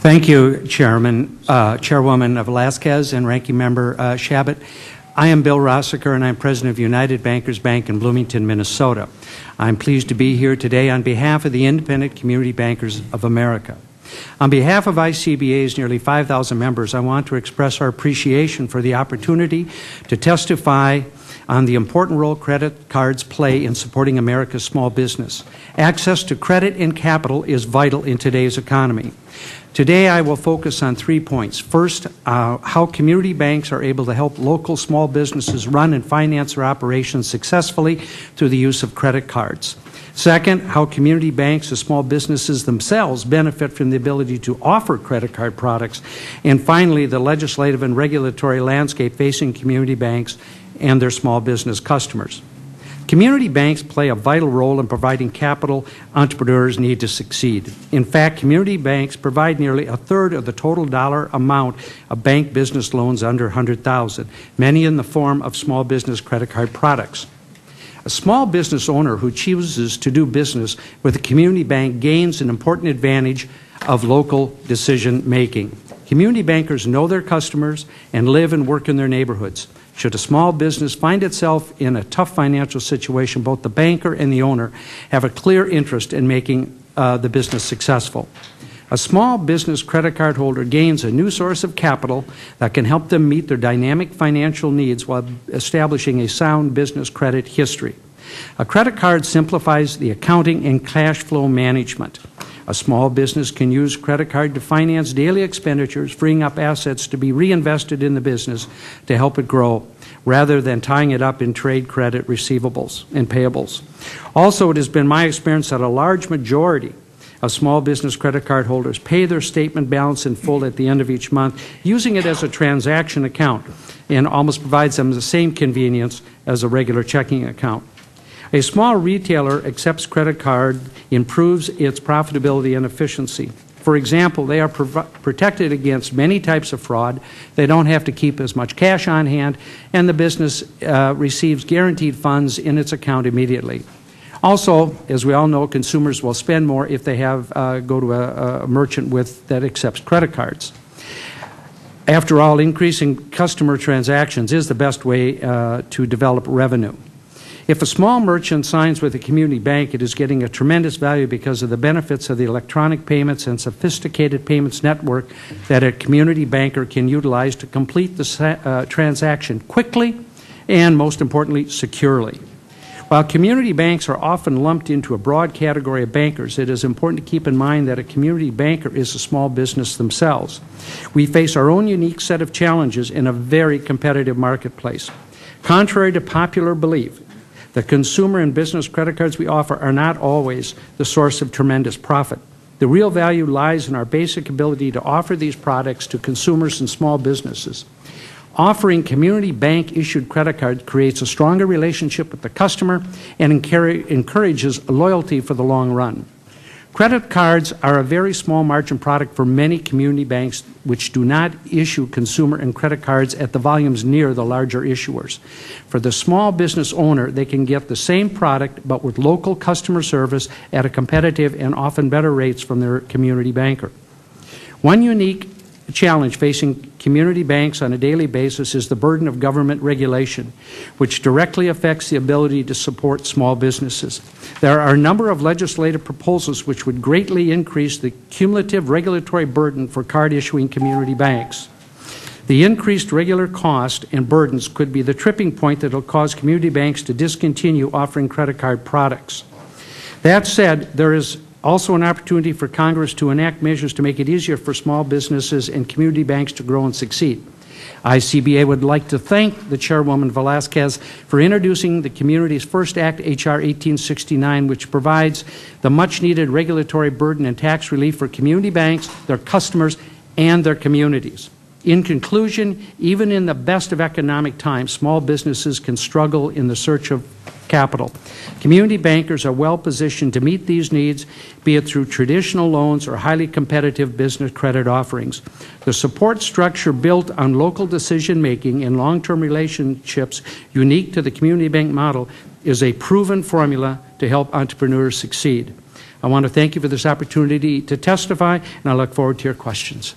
Thank you, Chairwoman Velasquez and Ranking Member Shabbat. I am Bill Rosacker, and I'm President of United Bankers Bank in Bloomington, Minnesota. I'm pleased to be here today on behalf of the Independent Community Bankers of America. On behalf of ICBA's nearly 5,000 members, I want to express our appreciation for the opportunity to testify on the important role credit cards play in supporting America's small business. Access to credit and capital is vital in today's economy. Today I will focus on 3 points. First, how community banks are able to help local small businesses run and finance their operations successfully through the use of credit cards. Second, how community banks and small businesses themselves benefit from the ability to offer credit card products. And finally, the legislative and regulatory landscape facing community banks and their small business customers. Community banks play a vital role in providing capital entrepreneurs need to succeed. In fact, community banks provide nearly a third of the total dollar amount of bank business loans under $100,000, many in the form of small business credit card products. A small business owner who chooses to do business with a community bank gains an important advantage of local decision making. Community bankers know their customers and live and work in their neighborhoods. Should a small business find itself in a tough financial situation, both the banker and the owner have a clear interest in making the business successful. A small business credit card holder gains a new source of capital that can help them meet their dynamic financial needs while establishing a sound business credit history. A credit card simplifies the accounting and cash flow management. A small business can use credit card to finance daily expenditures, freeing up assets to be reinvested in the business to help it grow, rather than tying it up in trade credit receivables and payables. Also, it has been my experience that a large majority of small business credit card holders pay their statement balance in full at the end of each month, using it as a transaction account, and almost provides them the same convenience as a regular checking account. A small retailer accepts credit card, improves its profitability and efficiency. For example, they are protected against many types of fraud. They don't have to keep as much cash on hand, and the business receives guaranteed funds in its account immediately. Also, as we all know, consumers will spend more if they go to a merchant that accepts credit cards. After all, increasing customer transactions is the best way to develop revenue. If a small merchant signs with a community bank, it is getting a tremendous value because of the benefits of the electronic payments and sophisticated payments network that a community banker can utilize to complete the transaction quickly and, most importantly, securely. While community banks are often lumped into a broad category of bankers, it is important to keep in mind that a community banker is a small business themselves. We face our own unique set of challenges in a very competitive marketplace. Contrary to popular belief, the consumer and business credit cards we offer are not always the source of tremendous profit. The real value lies in our basic ability to offer these products to consumers and small businesses. Offering community bank-issued credit cards creates a stronger relationship with the customer and encourages loyalty for the long run. Credit cards are a very small margin product for many community banks which do not issue consumer and credit cards at the volumes near the larger issuers. For the small business owner, they can get the same product but with local customer service at a competitive and often better rates from their community banker. One unique challenge facing community banks on a daily basis is the burden of government regulation, which directly affects the ability to support small businesses. There are a number of legislative proposals which would greatly increase the cumulative regulatory burden for card-issuing community banks. The increased regular cost and burdens could be the tripping point that will cause community banks to discontinue offering credit card products. That said, there is also an opportunity for Congress to enact measures to make it easier for small businesses and community banks to grow and succeed. ICBA would like to thank the Chairwoman Velasquez for introducing the community's first act, H.R. 1869, which provides the much-needed regulatory burden and tax relief for community banks, their customers, and their communities. In conclusion, even in the best of economic times, small businesses can struggle in the search of capital. Community bankers are well positioned to meet these needs, be it through traditional loans or highly competitive business credit offerings. The support structure built on local decision-making and long-term relationships unique to the community bank model is a proven formula to help entrepreneurs succeed. I want to thank you for this opportunity to testify, and I look forward to your questions.